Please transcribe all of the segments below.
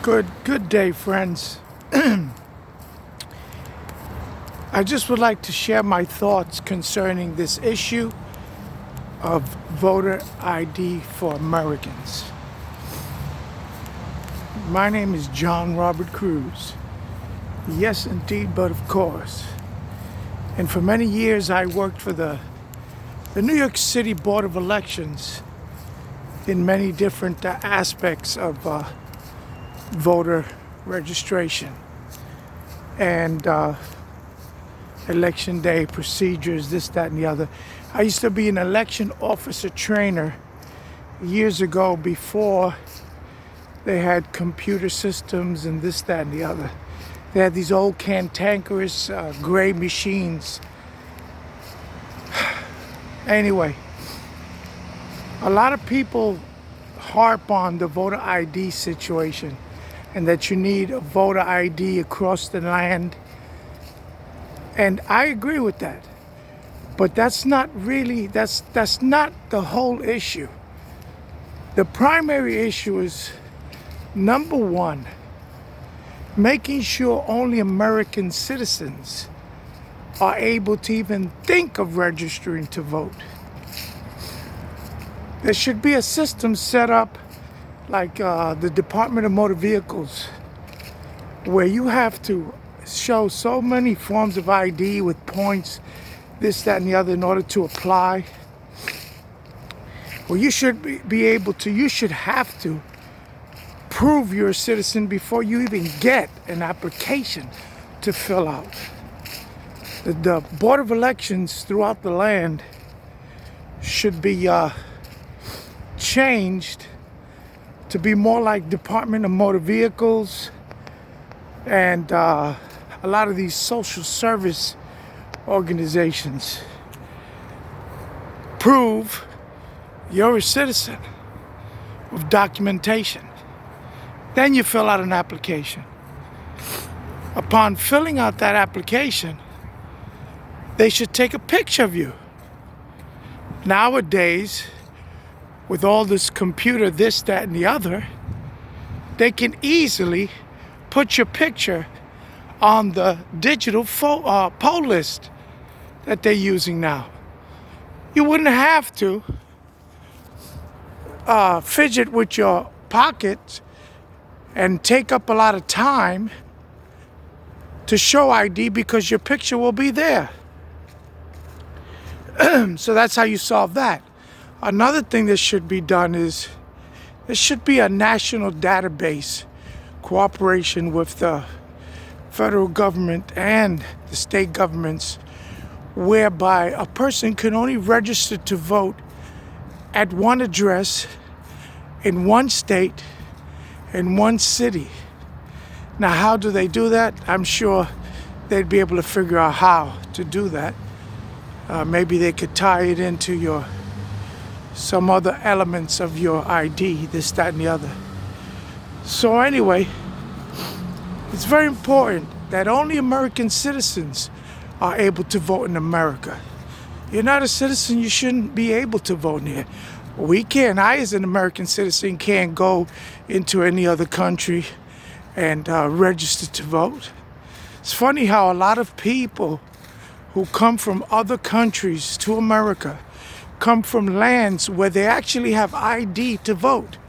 Good day, friends. I just would like to share my thoughts concerning this issue of voter ID for Americans. My name is John Robert Cruz. Yes, indeed, but of course. And for many years, I worked for the New York City Board of Elections in many different aspects of voter registration and election day procedures, this, that, and the other. I used to be an election officer trainer years ago before they had computer systems and this, that, and the other. They had these old cantankerous gray machines. Anyway, a lot of people harp on the voter ID situation and that you need a voter ID across the land. And I agree with that. But that's not the whole issue. The primary issue is, number one, making sure only American citizens are able to even think of registering to vote. There should be a system set up like the Department of Motor Vehicles, where you have to show so many forms of ID with points, this, that, and the other in order to apply. Well, you should you should have to prove you're a citizen before you even get an application to fill out. The Board of Elections throughout the land should be changed to be more like Department of Motor Vehicles and a lot of these social service organizations. Prove you're a citizen with documentation. Then you fill out an application. Upon filling out that application, they should take a picture of you. Nowadays, with all this computer, this, that, and the other, they can easily put your picture on the digital poll list that they're using now. You wouldn't have to fidget with your pockets and take up a lot of time to show ID because your picture will be there. So that's how you solve that. Another thing that should be done is there should be a national database cooperation with the federal government and the state governments, whereby a person can only register to vote at one address in one state in one city. Now, how do they do that? I'm sure they'd be able to figure out how to do that. Maybe they could tie it into some other elements of your ID, this, that, and the other. So anyway, it's very important that only American citizens are able to vote in America. You're not a citizen, you shouldn't be able to vote here. I as an American citizen can't go into any other country and register to vote. It's funny how a lot of people who come from other countries to America come from lands where they actually have ID to vote.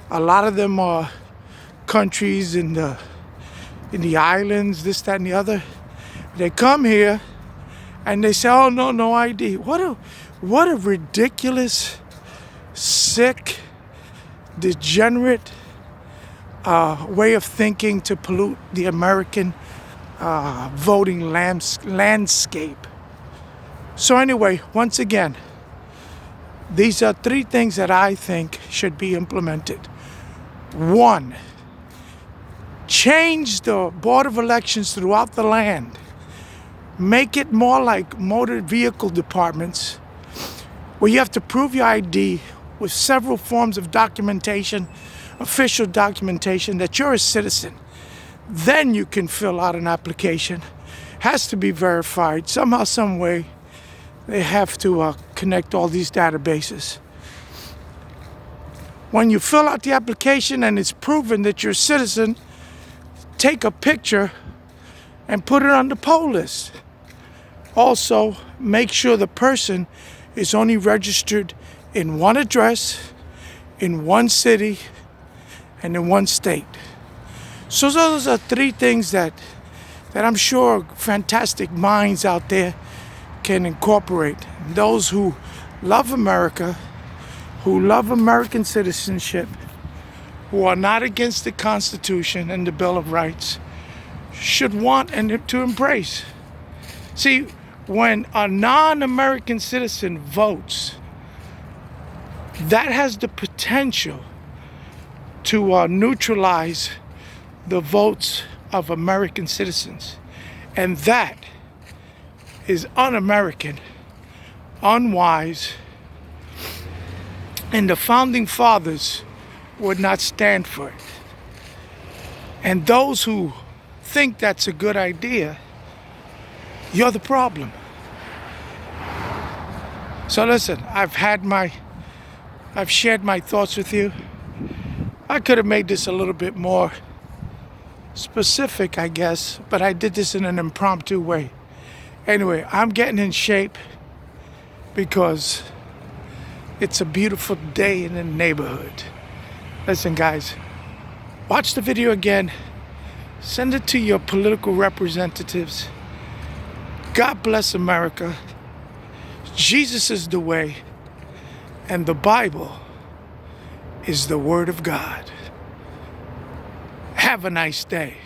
A lot of them are countries in the islands, this, that, and the other. They come here and they say, "Oh no ID." What a ridiculous, sick, degenerate way of thinking to pollute the American voting landscape. So anyway, once again, these are three things that I think should be implemented. One, change the Board of Elections throughout the land. Make it more like motor vehicle departments, where you have to prove your ID with several forms of documentation, official documentation that you're a citizen. Then you can fill out an application. Has to be verified somehow, some way. They have to connect all these databases. When you fill out the application and it's proven that you're a citizen, take a picture and put it on the poll list. Also, make sure the person is only registered in one address, in one city, and in one state. So those are three things that I'm sure fantastic minds out there can incorporate. Those who love America, who love American citizenship, who are not against the Constitution and the Bill of Rights, should want and to embrace. See, when a non-American citizen votes, that has the potential to neutralize the votes of American citizens. And that is un-American, unwise, and the founding fathers would not stand for it. And those who think that's a good idea, you're the problem. So listen, I've shared my thoughts with you. I could have made this a little bit more specific, I guess, but I did this in an impromptu way. Anyway, I'm getting in shape because it's a beautiful day in the neighborhood. Listen, guys, watch the video again. Send it to your political representatives. God bless America. Jesus is the way, and the Bible is the Word of God. Have a nice day.